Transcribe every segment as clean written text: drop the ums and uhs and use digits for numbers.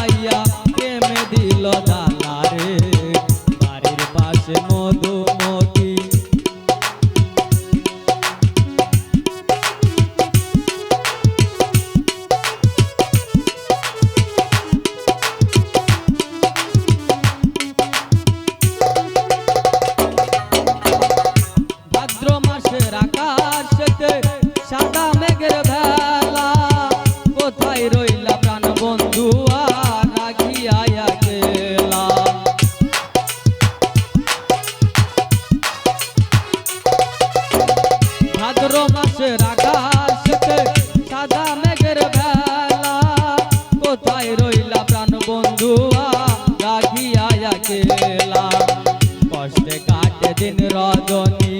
গাইয়া প্রেমে দিল জ্বালা রে বাড়ির পাশে মধুমতি ভাদ্র মাসের আকাশেতে সাদা মেঘের ভেলা কোথায় রইলা প্রাণ বন্ধু আর রাখিয়া গেলা ভাদ্র মাসের আকাশেতে সাদা মেঘের ভেলা কোথায় রইলা প্রাণ বন্ধু আর রাখিয়া গেলা কষ্টে কাটে দিন রজনী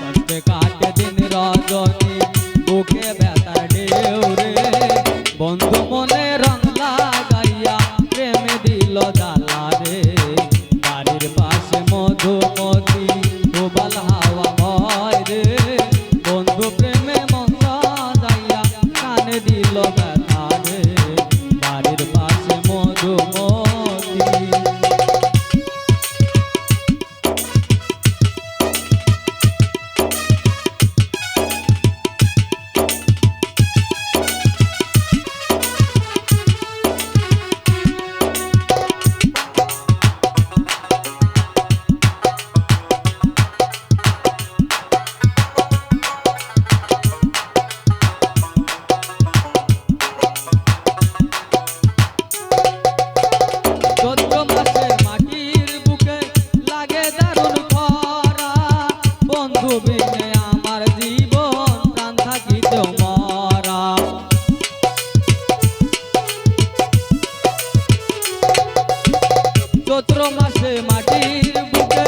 কষ্টে কাটে দিন রজনী বুকে ব্যথার ঢেউ রে বন্ধু মনে রং লাগাইয়া প্রেমে দিল জ্বালা রে বাড়ির পাশে মধুমতি প্রবল হাওয়া ভয় রে বন্ধু প্রেমে মন যাইয়া কানে দিল ব্যথা রে বাড়ির পাশে মধুমতি চৈত্র মাসে মাটির বুকে লাগে দারুণ খরা বন্ধু বিনে আমার জীবন প্রাণ থাকিতে মরা চৈত্র মাসে মাটির বুকে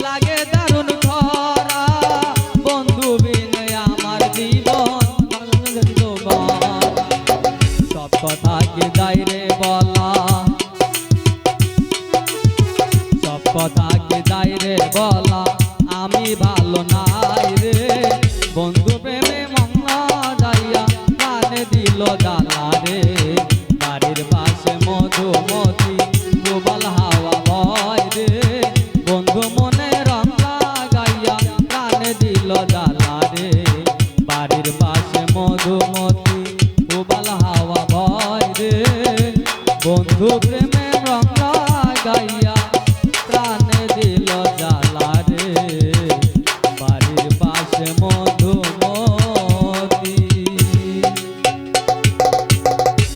লাগে দারুণ খরা বন্ধু বিনে আমার জীবন প্রাণ থাকিতে মরা সব কথা কি যাই রে বলা সব কথা কি যাই রে বলা আমি ভালো নাই রে বন্ধু প্রেমে মন যাইয়া কানে দিল জ্বালা রে বাড়ির পাশে মধুমতি প্রবল হাওয়া ভয় রে বন্ধু মনে রং লাগাইয়া কানে দিল জ্বালা রে বাড়ির পাশে মধুমতি প্রবল হাওয়া ভয় রে বন্ধু প্রেমে রং লাগাইয়া